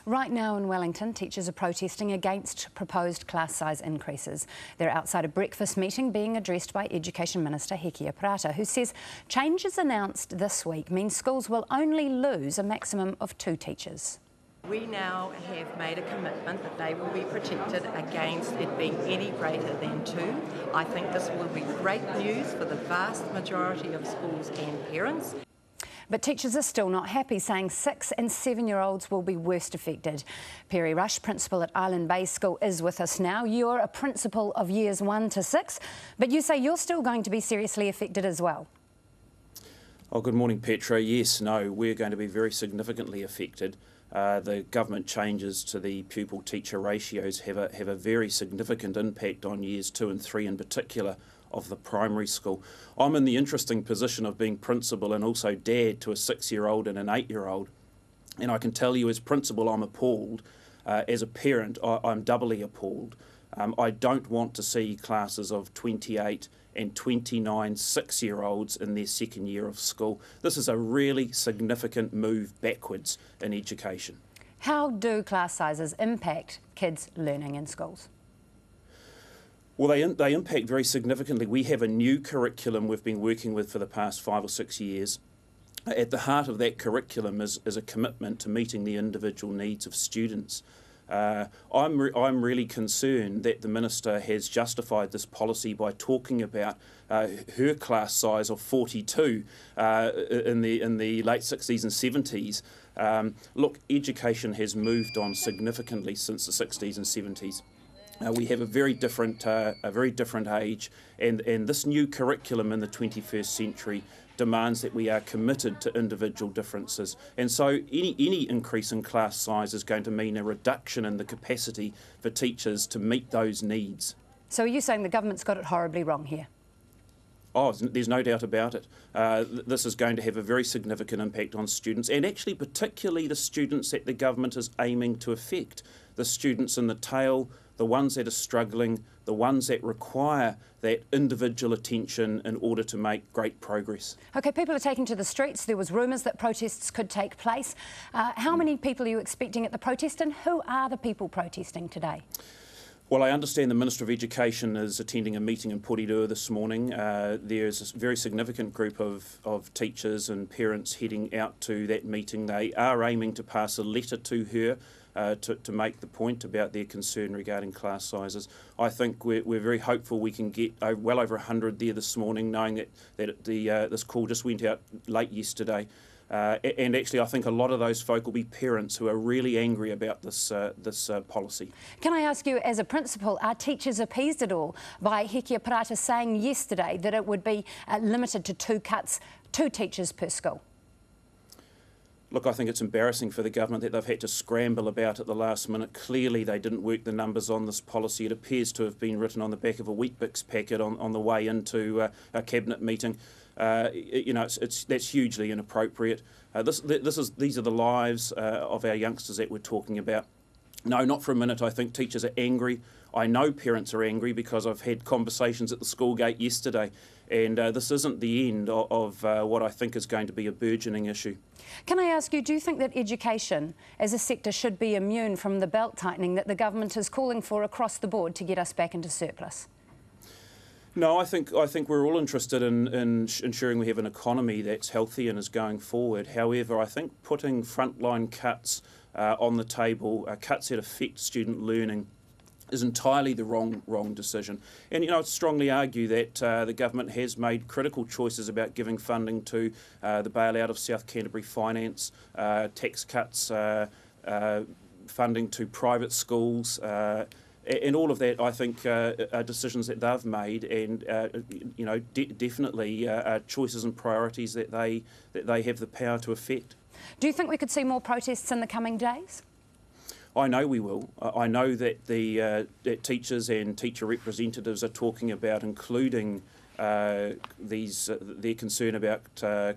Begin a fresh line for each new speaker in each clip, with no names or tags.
Right now in Wellington, teachers are protesting against proposed class size increases. They're outside a breakfast meeting being addressed by Education Minister Hekia Parata, who says changes announced this week mean schools will only lose a maximum of 2 teachers.
We now have made a commitment that they will be protected against it being any greater than 2. I think this will be great news for the vast majority of schools and parents.
But teachers are still not happy, saying 6 and 7-year-olds will be worst affected. Perry Rush, principal at Island Bay School, is with us now. You're a principal of years 1 to 6, but you say you're still going to be seriously affected as well.
Oh, good morning, Petra. Yes, no, we're going to be very significantly affected. The government changes to the pupil-teacher ratios have a very significant impact on years 2 and 3 in particular of the primary school. I'm in the interesting position of being principal and also dad to a 6-year-old and an 8-year-old, and I can tell you as principal I'm appalled. As a parent I'm doubly appalled. I don't want to see classes of 28 and 29 6-year-olds in their 2nd year of school. This is a really significant move backwards in education.
How do class sizes impact kids' learning in schools?
Well, they impact very significantly. We have a new curriculum we've been working with for the past 5 or 6 years. At the heart of that curriculum is a commitment to meeting the individual needs of students. I'm really concerned that the Minister has justified this policy by talking about her class size of 42 in the late 60s and 70s. Look, education has moved on significantly since the 60s and 70s. We have a very different age, and this new curriculum in the 21st century demands that we are committed to individual differences. And so any increase in class size is going to mean a reduction in the capacity for teachers to meet those needs.
So are you saying the government's got it horribly wrong here?
Oh, there's no doubt about it. This is going to have a very significant impact on students, and actually particularly the students that the government is aiming to affect. The students in the tail, the ones that are struggling, the ones that require that individual attention in order to make great progress.
OK, people are taking to the streets. There was rumours that protests could take place. How many people are you expecting at the protest, and who are the people protesting today?
Well, I understand the Minister of Education is attending a meeting in Porirua this morning. There's a very significant group of teachers and parents heading out to that meeting. They are aiming to pass a letter to her to make the point about their concern regarding class sizes. I think we're very hopeful we can get well over 100 there this morning, knowing that this call just went out late yesterday. And actually I think a lot of those folk will be parents who are really angry about this policy. Can
I ask you, as a principal, are teachers appeased at all by Hekia Parata saying yesterday that it would be limited to 2 cuts, 2 teachers per school?
Look, I think it's embarrassing for the government that they've had to scramble about at the last minute. Clearly they didn't work the numbers on this policy. It appears to have been written on the back of a Weet-Bix packet on the way into a cabinet meeting. You know, that's hugely inappropriate. These are the lives of our youngsters that we're talking about. No, not for a minute. I think teachers are angry. I know parents are angry because I've had conversations at the school gate yesterday, and this isn't the end of what I think is going to be a burgeoning issue.
Can I ask you, do you think that education as a sector should be immune from the belt tightening that the government is calling for across the board to get us back into surplus?
No, I think we're all interested in ensuring we have an economy that's healthy and is going forward. However, I think putting frontline cuts on the table, cuts that affect student learning, is entirely the wrong decision. And you know, I'd strongly argue that the government has made critical choices about giving funding to the bailout of South Canterbury Finance, tax cuts, funding to private schools. And all of that, I think, are decisions that they've made, and you know, definitely are choices and priorities that they have the power to affect.
Do you think we could see more protests in the coming days?
I know we will. I know that that teachers and teacher representatives are talking about including their concern about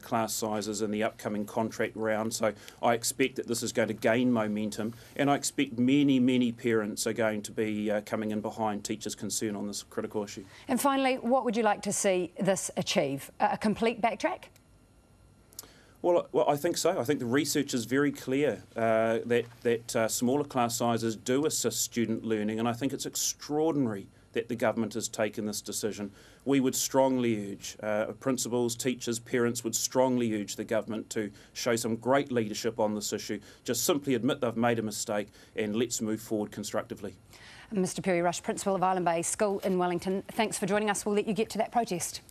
class sizes in the upcoming contract round. So I expect that this is going to gain momentum, and I expect many parents are going to be coming in behind teachers' concern on this critical issue.
And finally, what would you like to see this achieve? A complete backtrack?
Well, I think so. I think the research is very clear that smaller class sizes do assist student learning, and I think it's extraordinary that the government has taken this decision. We would strongly urge, principals, teachers, parents would strongly urge the government to show some great leadership on this issue, just simply admit they've made a mistake and let's move forward constructively.
Mr Perry Rush, Principal of Island Bay School in Wellington, thanks for joining us. We'll let you get to that protest.